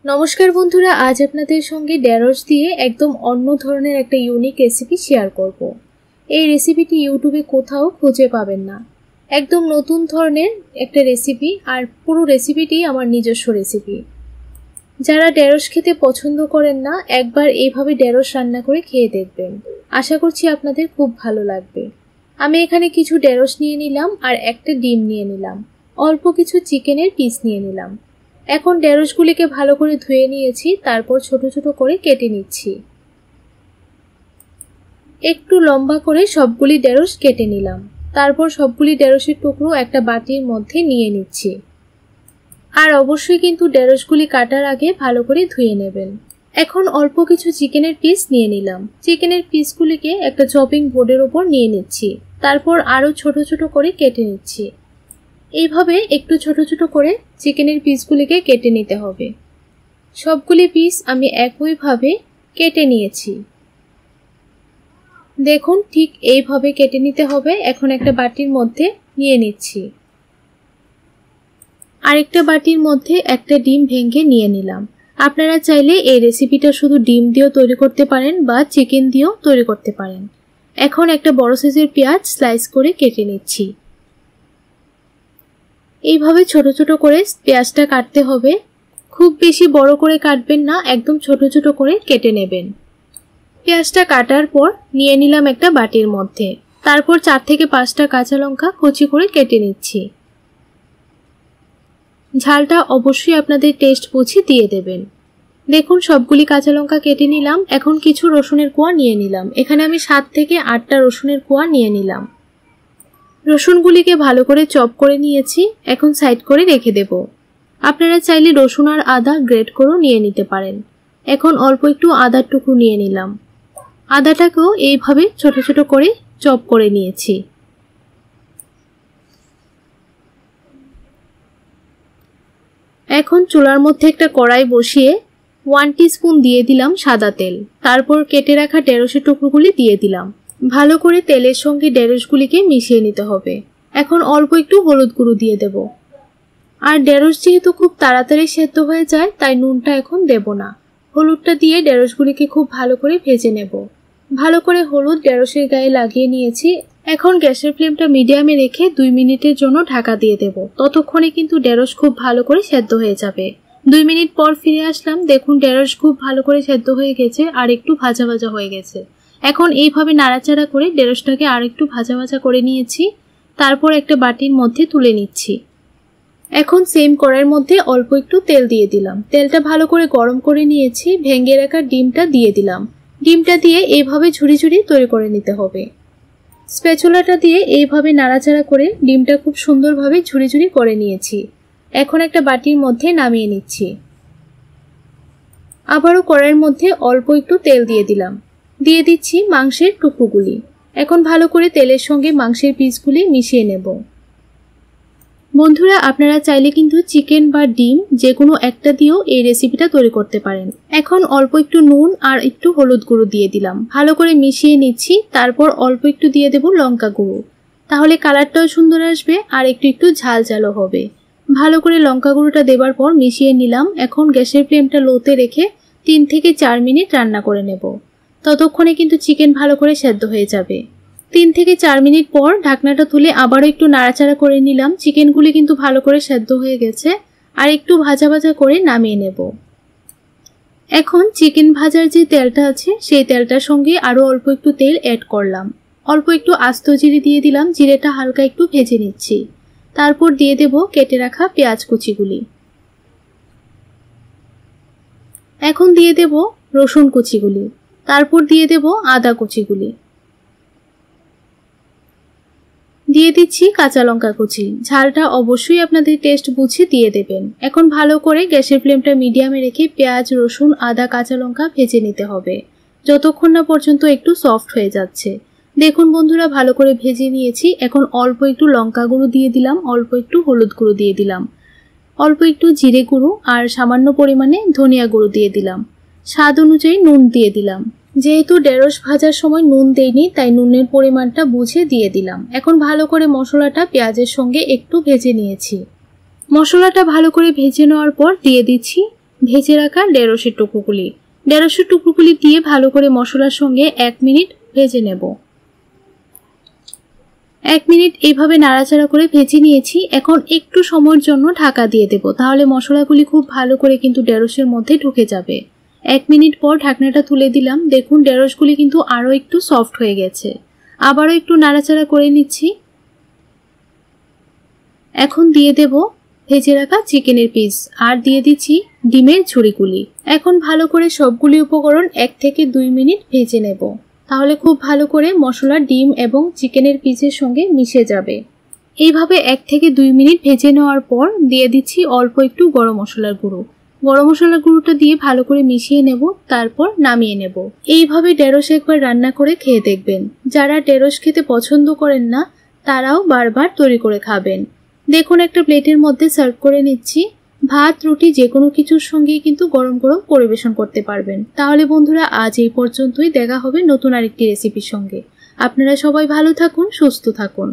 নমস্কার বন্ধুরা, আজ আপনাদের সঙ্গে ঢেঁড়স দিয়ে একদম অন্য ধরনের একটা ইউনিক রেসিপি শেয়ার করব। এই রেসিপিটি ইউটিউবে কোথাও খুঁজে পাবেন না। একদম নতুন ধরনের একটা রেসিপি, আর পুরো রেসিপিটি আমার নিজস্ব রেসিপি। যারা ঢেঁড়স খেতে পছন্দ করেন না, একবার এইভাবে ঢেঁড়স রান্না করে খেয়ে দেখবেন। আশা করছি আপনাদের খুব ভালো লাগবে। আমি এখানে কিছু ঢেঁড়স নিয়ে নিলাম আর একটা ডিম নিয়ে নিলাম, অল্প কিছু চিকেনের পিস নিয়ে নিলাম। এখন ঢেঁড়সগুলিকে ভালো করে ধুয়ে নিয়েছি, তারপর ছোট ছোট করে কেটে নিচ্ছি। একটু লম্বা করে সবগুলি ঢেঁড়স কেটে নিলাম। তারপর সবগুলি ঢেঁড়সের টুকরো একটা বাটির মধ্যে নিয়ে নিচ্ছি। আর অবশ্যই কিন্তু ঢেঁড়সগুলি কাটার আগে ভালো করে ধুয়ে নেবেন। এখন অল্প কিছু চিকেনের পিস নিয়ে নিলাম। চিকেনের পিসগুলিকে একটা চপিং বোর্ডের উপর নিয়ে নিচ্ছি। তারপর আরও ছোট ছোট করে কেটে নিচ্ছি। এইভাবে একটু ছোট ছোট করে চিকেনের পিসগুলিকে কেটে নিতে হবে। সবগুলি পিস আমি একইভাবে কেটে নিয়েছি। দেখুন, ঠিক এইভাবে কেটে নিতে হবে। এখন একটা বাটির মধ্যে নিয়ে নিচ্ছি। আরেকটা বাটির মধ্যে একটা ডিম ভেঙে নিয়ে নিলাম। আপনারা চাইলে এই রেসিপিটা শুধু ডিম দিয়েও তৈরি করতে পারেন বা চিকেন দিয়েও তৈরি করতে পারেন। এখন একটা বড় সাইজের পেঁয়াজ স্লাইস করে কেটে নিচ্ছি। এইভাবে ছোট ছোট করে পেঁয়াজটা কাটতে হবে। খুব বেশি বড় করে কাটবেন না, একদম ছোট ছোট করে কেটে নেবেন। পেঁয়াজটা কাটার পর নিয়ে নিলাম একটা বাটির মধ্যে। তারপর 4 থেকে 5টা কাঁচা লঙ্কা কুচি করে কেটে নিচ্ছি। ঝালটা অবশ্যই আপনাদের টেস্ট বুঝে দিয়ে দেবেন। দেখুন, সবগুলি কাঁচা লঙ্কা কেটে নিলাম। এখন কিছু রসুনের কোয়া নিয়ে নিলাম। এখানে আমি 7 থেকে 8টা রসুনের কোয়া নিয়ে নিলাম। রসুনগুলিকে ভালো করে চপ করে নিয়েছি। এখন সাইড করে রেখে দেব। আপনারা চাইলে রসুন আর আদা গ্রেট করেও নিয়ে নিতে পারেন। এখন অল্প একটু আদার টুকরো নিয়ে নিলাম। আদাটাকেও এইভাবে ছোট ছোট করে চপ করে নিয়েছি। এখন চুলার মধ্যে একটা কড়াই বসিয়ে 1 টিস্পুন দিয়ে দিলাম সাদা তেল। তারপর কেটে রাখা ঢেঁড়সের টুকরোগুলি দিয়ে দিলাম। ভালো করে তেলের সঙ্গে ঢেঁড়সগুলিকে মিশিয়ে নিতে হবে। এখন অল্প একটু হলুদ গুঁড়ো দিয়ে দেব। আর ঢেঁড়স যেহেতু খুব তাড়াতাড়ি সেদ্ধ হয়ে যায়, তাই নুনটা এখন দেব না। হলুদটা দিয়ে ঢেঁড়সগুলিকে খুব ভালো করে ভেজে নেব। ভালো করে হলুদ ঢেঁড়সের গায়ে লাগিয়ে নিয়েছি। এখন গ্যাসের ফ্লেমটা মিডিয়ামে রেখে 2 মিনিটের জন্য ঢাকা দিয়ে দেব। ততক্ষণে কিন্তু ঢেঁড়স খুব ভালো করে সেদ্ধ হয়ে যাবে। 2 মিনিট পর ফিরে আসলাম। দেখুন, ঢেঁড়স খুব ভালো করে সেদ্ধ হয়ে গেছে আর একটু ভাজা ভাজা হয়ে গেছে। এখন এইভাবে নাড়াচাড়া করে ঢেঁড়সটাকে আর একটু ভাজা ভাজা করে নিয়েছি। তারপর একটা বাটির মধ্যে তুলে নিচ্ছি। এখন সেম কড়াইয়ের মধ্যে অল্প একটু তেল দিয়ে দিলাম। তেলটা ভালো করে গরম করে নিয়েছি। ভেঙে রাখা ডিমটা দিয়ে দিলাম। ডিমটা দিয়ে এইভাবে ঝুড়ি ঝুড়ি তৈরি করে নিতে হবে। স্প্যাচুলাটা দিয়ে এইভাবে নাড়াচাড়া করে ডিমটা খুব সুন্দরভাবে ঝুড়ি ঝুড়ি করে নিয়েছি। এখন একটা বাটির মধ্যে নামিয়ে নিচ্ছি। আবারও কড়াইয়ের মধ্যে অল্প একটু তেল দিয়ে দিলাম। দিয়ে দিচ্ছি মাংসের টুকরোগুলি। এখন ভালো করে তেলের সঙ্গে মাংসের পিসগুলি মিশিয়ে নেব। বন্ধুরা, আপনারা চাইলে কিন্তু চিকেন বা ডিম যে কোনো একটা দিয়েও এই রেসিপিটা তৈরি করতে পারেন। এখন অল্প একটু নুন আর একটু হলুদ গুঁড়ো দিয়ে দিলাম। ভালো করে মিশিয়ে নিচ্ছি। তারপর অল্প একটু দিয়ে দেব লঙ্কা গুঁড়ো। তাহলে কালারটাও সুন্দর আসবে আর একটু একটু ঝাল ঝালও হবে। ভালো করে লঙ্কা গুঁড়োটা দেবার পর মিশিয়ে নিলাম। এখন গ্যাসের ফ্লেমটা লোতে রেখে 3 থেকে 4 মিনিট রান্না করে নেব। ততক্ষণে কিন্তু চিকেন ভালো করে সেদ্ধ হয়ে যাবে। 3 থেকে 4 মিনিট পর ঢাকনাটা তুলে আবারও একটু নাড়াচাড়া করে নিলাম। চিকেনগুলি কিন্তু ভালো করে সেদ্ধ হয়ে গেছে। আর একটু ভাজা ভাজা করে নামিয়ে নেব। এখন চিকেন ভাজার যে তেলটা আছে, সেই তেলটার সঙ্গে আরও অল্প একটু তেল অ্যাড করলাম। অল্প একটু আস্ত জিরে দিয়ে দিলাম। জিরেটা হালকা একটু ভেজে নিচ্ছি। তারপর দিয়ে দেব কেটে রাখা পেঁয়াজ কুচিগুলি। এখন দিয়ে দেব রসুন কুচিগুলি। তারপর দিয়ে দেব আদা কুচিগুলি। দিয়ে দিচ্ছি কাঁচা লঙ্কা কুচি। ঝালটা অবশ্যই আপনাদের টেস্ট বুঝে দিয়ে দেবেন। এখন ভালো করে গ্যাসের ফ্লেমটা মিডিয়ামে রেখে পেঁয়াজ, রসুন, আদা, কাঁচা লঙ্কা ভেজে নিতে হবে, যতক্ষণ না পর্যন্ত একটু সফট হয়ে যাচ্ছে। দেখুন বন্ধুরা, ভালো করে ভেজে নিয়েছি। এখন অল্প একটু লঙ্কা গুঁড়ো দিয়ে দিলাম, অল্প একটু হলুদ গুঁড়ো দিয়ে দিলাম, অল্প একটু জিরে গুঁড়ো আর সামান্য পরিমাণে ধনিয়া গুঁড়ো দিয়ে দিলাম। স্বাদ অনুযায়ী নুন দিয়ে দিলাম। যেহেতু ঢেঁড়স ভাজার সময় নুন দেইনি, তাই নুনের পরিমাণটা বুঝে দিয়ে দিলাম। এখন ভালো করে মশলাটা পেঁয়াজের সঙ্গে একটু ভেজে নিয়েছি। মশলাটা ভালো করে ভেজে নেওয়ার পর দিয়ে দিচ্ছি ভেজে রাখা ঢেঁড়সের টুকরোগুলি। ঢেঁড়সের টুকরোগুলি দিয়ে ভালো করে মশলার সঙ্গে 1 মিনিট ভেজে নেব। 1 মিনিট এইভাবে নাড়াচাড়া করে ভেজে নিয়েছি। এখন একটু সময়ের জন্য ঢাকা দিয়ে দেব, তাহলে মশলাগুলি খুব ভালো করে কিন্তু ঢেঁড়সের মধ্যে ঢুকে যাবে। 1 মিনিট পর ঢাকনাটা তুলে দিলাম। দেখুন ঢেঁড়সগুলি কিন্তু আরও একটু সফট হয়ে গেছে। আবারও একটু নাড়াচাড়া করে নিচ্ছি। এখন দিয়ে দেব ভেজে রাখা চিকেনের পিস আর দিয়ে দিচ্ছি ডিমের ঝুড়িগুলি। এখন ভালো করে সবগুলি উপকরণ 1 থেকে 2 মিনিট ভেজে নেব, তাহলে খুব ভালো করে মশলা ডিম এবং চিকেনের পিসের সঙ্গে মিশে যাবে। এইভাবে 1 থেকে 2 মিনিট ভেজে নেওয়ার পর দিয়ে দিচ্ছি অল্প একটু গরম মশলার গুঁড়ো। গরম মশলার গুঁড়োটা দিয়ে ভালো করে মিশিয়ে নেব, তারপর নামিয়ে নেব। এইভাবে ঢেঁড়স একবার রান্না করে খেয়ে দেখবেন। যারা ঢেঁড়স খেতে পছন্দ করেন না তারাও বারবার তৈরি করে খাবেন। দেখুন একটা প্লেটের মধ্যে সার্ভ করে নিচ্ছি। ভাত রুটি যে কোনো কিছুর সঙ্গেই কিন্তু গরম গরম পরিবেশন করতে পারবেন। তাহলে বন্ধুরা আজ এই পর্যন্তই, দেখা হবে নতুন আরেকটি রেসিপির সঙ্গে। আপনারা সবাই ভালো থাকুন, সুস্থ থাকুন।